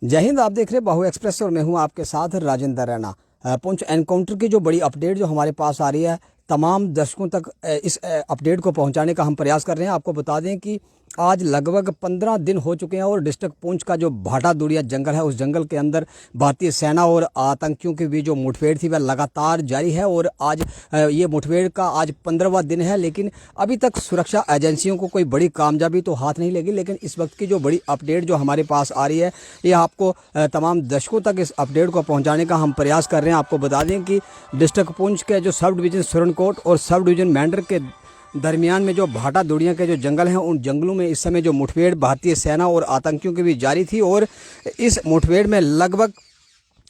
जय हिंद। आप देख रहे हैं बाहु एक्सप्रेस और मैं हूं आपके साथ राजेंद्र रैना। पुंछ एनकाउंटर की जो बड़ी अपडेट जो हमारे पास आ रही है, तमाम दर्शकों तक इस अपडेट को पहुंचाने का हम प्रयास कर रहे हैं। आपको बता दें कि आज लगभग 15 दिन हो चुके हैं और डिस्ट्रिक्ट पुंछ का जो भाटा दुड़िया जंगल है, उस जंगल के अंदर भारतीय सेना और आतंकियों के बीच जो मुठभेड़ थी वह लगातार जारी है। और आज ये मुठभेड़ का आज 15वां दिन है, लेकिन अभी तक सुरक्षा एजेंसियों को कोई बड़ी कामयाबी तो हाथ नहीं लगी। लेकिन इस वक्त की जो बड़ी अपडेट जो हमारे पास आ रही है, ये आपको तमाम दर्शकों तक इस अपडेट को पहुंचाने का हम प्रयास कर रहे हैं। आपको बता दें कि डिस्ट्रिक्ट पुंछ के जो सब डिवीज़न सुरनकोट और सब डिवीज़न मेंढर के दरमियान में जो भाटा दुड़िया के जो जंगल हैं, उन जंगलों में इस समय जो मुठभेड़ भारतीय सेना और आतंकियों के बीच जारी थी। और इस मुठभेड़ में लगभग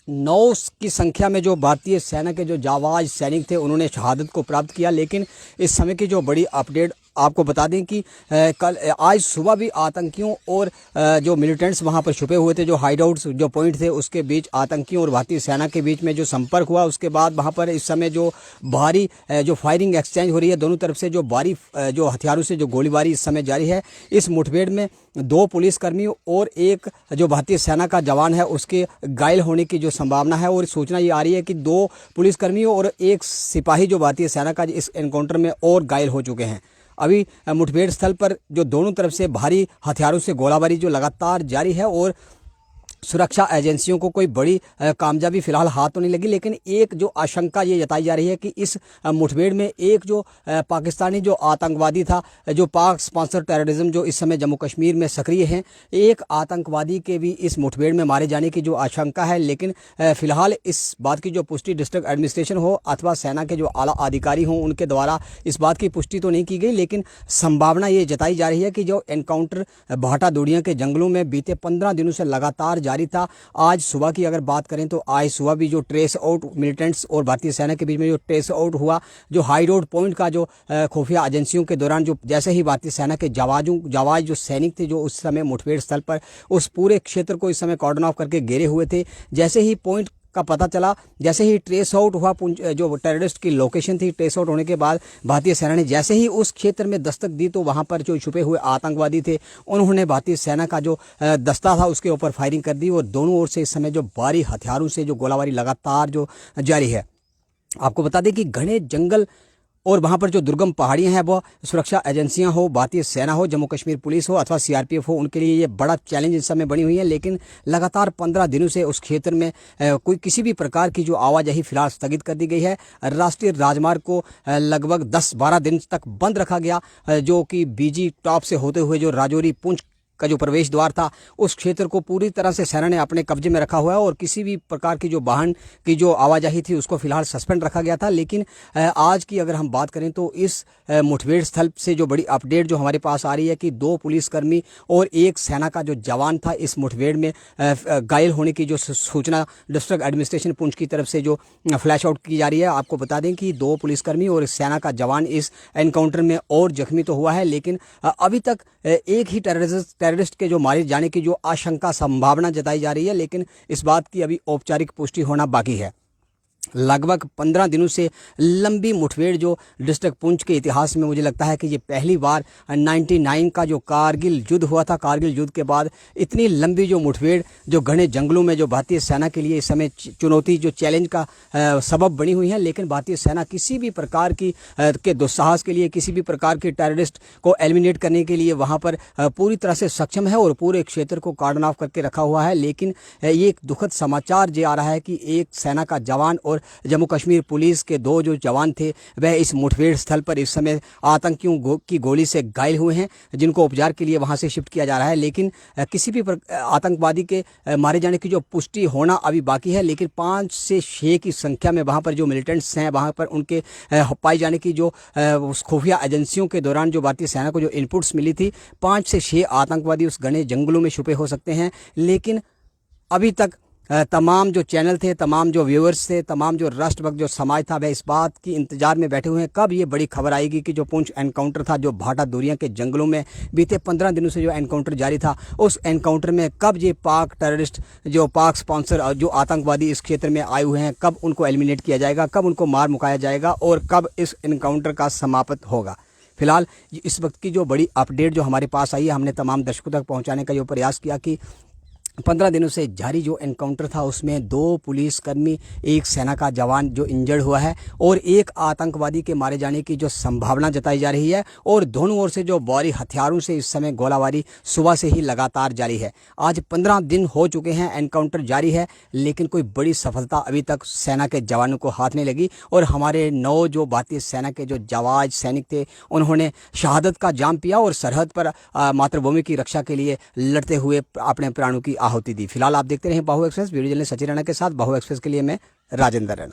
9 की संख्या में जो भारतीय सेना के जो जाबाज सैनिक थे, उन्होंने शहादत को प्राप्त किया। लेकिन इस समय की जो बड़ी अपडेट आपको बता दें कि कल आज सुबह भी आतंकियों और जो मिलिटेंट्स वहां पर छुपे हुए थे, जो हाइड आउट्स जो पॉइंट थे, उसके बीच आतंकियों और भारतीय सेना के बीच में जो संपर्क हुआ, उसके बाद वहां पर इस समय जो भारी जो फायरिंग एक्सचेंज हो रही है, दोनों तरफ से जो भारी जो हथियारों से जो गोलीबारी इस समय जारी है। इस मुठभेड़ में 2 पुलिसकर्मी और एक जो भारतीय सेना का जवान है, उसके घायल होने की जो संभावना है। और सूचना ये आ रही है कि 2 पुलिसकर्मियों और एक सिपाही जो भारतीय सेना का इस एनकाउंटर में और घायल हो चुके हैं। अभी मुठभेड़ स्थल पर जो दोनों तरफ से भारी हथियारों से गोलाबारी जो लगातार जारी है और सुरक्षा एजेंसियों को कोई बड़ी कामयाबी फिलहाल हाथ तो नहीं लगी। लेकिन एक जो आशंका ये जताई जा रही है कि इस मुठभेड़ में एक जो पाकिस्तानी जो आतंकवादी था, जो पाक स्पॉन्सर टेररिज्म जो इस समय जम्मू कश्मीर में सक्रिय हैं, एक आतंकवादी के भी इस मुठभेड़ में मारे जाने की जो आशंका है। लेकिन फिलहाल इस बात की जो पुष्टि डिस्ट्रिक्ट एडमिनिस्ट्रेशन हो अथवा सेना के जो आला अधिकारी हों, उनके द्वारा इस बात की पुष्टि तो नहीं की गई। लेकिन संभावना ये जताई जा रही है कि जो एनकाउंटर भाटा दुड़िया के जंगलों में बीते 15 दिनों से लगातार जारी था, आज सुबह की अगर बात करें तो आज सुबह भी जो ट्रेस आउट मिलिटेंट्स और भारतीय सेना के बीच में जो ट्रेस आउट हुआ, जो हाइड आउट पॉइंट का जो खुफिया एजेंसियों के दौरान जो जैसे ही भारतीय सेना के जाबाज जो सैनिक थे, जो उस समय मुठभेड़ स्थल पर उस पूरे क्षेत्र को इस समय कॉर्डन ऑफ करके घेरे हुए थे, जैसे ही पॉइंट का पता चला, जैसे ही ट्रेस आउट हुआ जो टेररिस्ट की लोकेशन थी, ट्रेस आउट होने के बाद भारतीय सेना ने जैसे ही उस क्षेत्र में दस्तक दी, तो वहां पर जो छुपे हुए आतंकवादी थे, उन्होंने भारतीय सेना का जो दस्ता था उसके ऊपर फायरिंग कर दी। और दोनों ओर से इस समय जो भारी हथियारों से जो गोलाबारी लगातार जो जारी है। आपको बता दें कि घने जंगल और वहाँ पर जो दुर्गम पहाड़ियाँ हैं, वो सुरक्षा एजेंसियाँ हो, भारतीय सेना हो, जम्मू कश्मीर पुलिस हो अथवा सीआरपीएफ हो, उनके लिए ये बड़ा चैलेंज इस समय बनी हुई है। लेकिन लगातार 15 दिनों से उस क्षेत्र में कोई किसी भी प्रकार की जो आवाजाही फिलहाल स्थगित कर दी गई है। राष्ट्रीय राजमार्ग को लगभग 10-12 दिन तक बंद रखा गया, जो कि बीजी टॉप से होते हुए जो राजौरी पुंछ का जो प्रवेश द्वार था, उस क्षेत्र को पूरी तरह से सेना ने अपने कब्जे में रखा हुआ है। और किसी भी प्रकार की जो वाहन की जो आवाजाही थी, उसको फिलहाल सस्पेंड रखा गया था। लेकिन आज की अगर हम बात करें तो इस मुठभेड़ स्थल से जो बड़ी अपडेट जो हमारे पास आ रही है कि 2 पुलिसकर्मी और एक सेना का जो जवान था, इस मुठभेड़ में घायल होने की जो सूचना डिस्ट्रिक्ट एडमिनिस्ट्रेशन पुंछ की तरफ से जो फ्लैश आउट की जा रही है। आपको बता दें कि 2 पुलिसकर्मी और सेना का जवान इस एनकाउंटर में और जख्मी तो हुआ है। लेकिन अभी तक एक ही टेररिस्ट के जो मारे जाने की जो आशंका संभावना जताई जा रही है। लेकिन इस बात की अभी औपचारिक पुष्टि होना बाकी है। लगभग 15 दिनों से लंबी मुठभेड़ जो डिस्ट्रिक्ट पुंछ के इतिहास में मुझे लगता है कि ये पहली बार 99 का जो कारगिल युद्ध हुआ था, कारगिल युद्ध के बाद इतनी लंबी जो मुठभेड़ जो घने जंगलों में जो भारतीय सेना के लिए इस समय चुनौती जो चैलेंज का सबब बनी हुई है। लेकिन भारतीय सेना किसी भी प्रकार की के दुस्साहस के लिए, किसी भी प्रकार के टेररिस्ट को एलिमिनेट करने के लिए वहाँ पर पूरी तरह से सक्षम है और पूरे क्षेत्र को कार्डन ऑफ करके रखा हुआ है। लेकिन ये एक दुखद समाचार ये आ रहा है कि एक सेना का जवान और जम्मू कश्मीर पुलिस के 2 जो जवान थे, वह इस मुठभेड़ स्थल पर इस समय आतंकियों की गोली से घायल हुए हैं, जिनको उपचार के लिए वहां से शिफ्ट किया जा रहा है। लेकिन किसी भी आतंकवादी के मारे जाने की जो पुष्टि होना अभी बाकी है। लेकिन 5 से 6 की संख्या में वहां पर जो मिलिटेंट्स हैं, वहां पर उनके पाई जाने की जो खुफिया एजेंसियों के दौरान जो भारतीय सेना को जो इनपुट्स मिली थी, 5 से 6 आतंकवादी उस घने जंगलों में छुपे हो सकते हैं। लेकिन अभी तक तमाम जो चैनल थे, तमाम जो व्यूअर्स थे, तमाम जो राष्ट्रभक्त जो समाज था, वह इस बात की इंतजार में बैठे हुए हैं कब ये बड़ी खबर आएगी कि जो पुंछ एनकाउंटर था, जो भाटा दुड़िया के जंगलों में बीते 15 दिनों से जो एनकाउंटर जारी था, उस एनकाउंटर में कब ये पाक टेररिस्ट जो पाक स्पॉन्सर जो आतंकवादी इस क्षेत्र में आए हुए हैं, कब उनको एलिमिनेट किया जाएगा, कब उनको मार मुकाया जाएगा और कब इस एनकाउंटर का समाप्त होगा। फिलहाल इस वक्त की जो बड़ी अपडेट जो हमारे पास आई है, हमने तमाम दर्शकों तक पहुँचाने का जो प्रयास किया कि 15 दिनों से जारी जो एनकाउंटर था उसमें 2 पुलिसकर्मी, एक सेना का जवान जो इंजर्ड हुआ है और एक आतंकवादी के मारे जाने की जो संभावना जताई जा रही है। और दोनों ओर से जो भारी हथियारों से इस समय गोलाबारी सुबह से ही लगातार जारी है। आज 15 दिन हो चुके हैं, एनकाउंटर जारी है, लेकिन कोई बड़ी सफलता अभी तक सेना के जवानों को हाथ नहीं लगी। और हमारे 9 जो भारतीय सेना के जो जाबाज सैनिक थे उन्होंने शहादत का जाम पिया और सरहद पर मातृभूमि की रक्षा के लिए लड़ते हुए अपने प्राणों की आहुति दी। फिलहाल आप देखते रहे बाहु express, video journalist Sachin Rana के साथ। बाहु एक्सप्रेस के लिए मैं राजेंद्र राणा।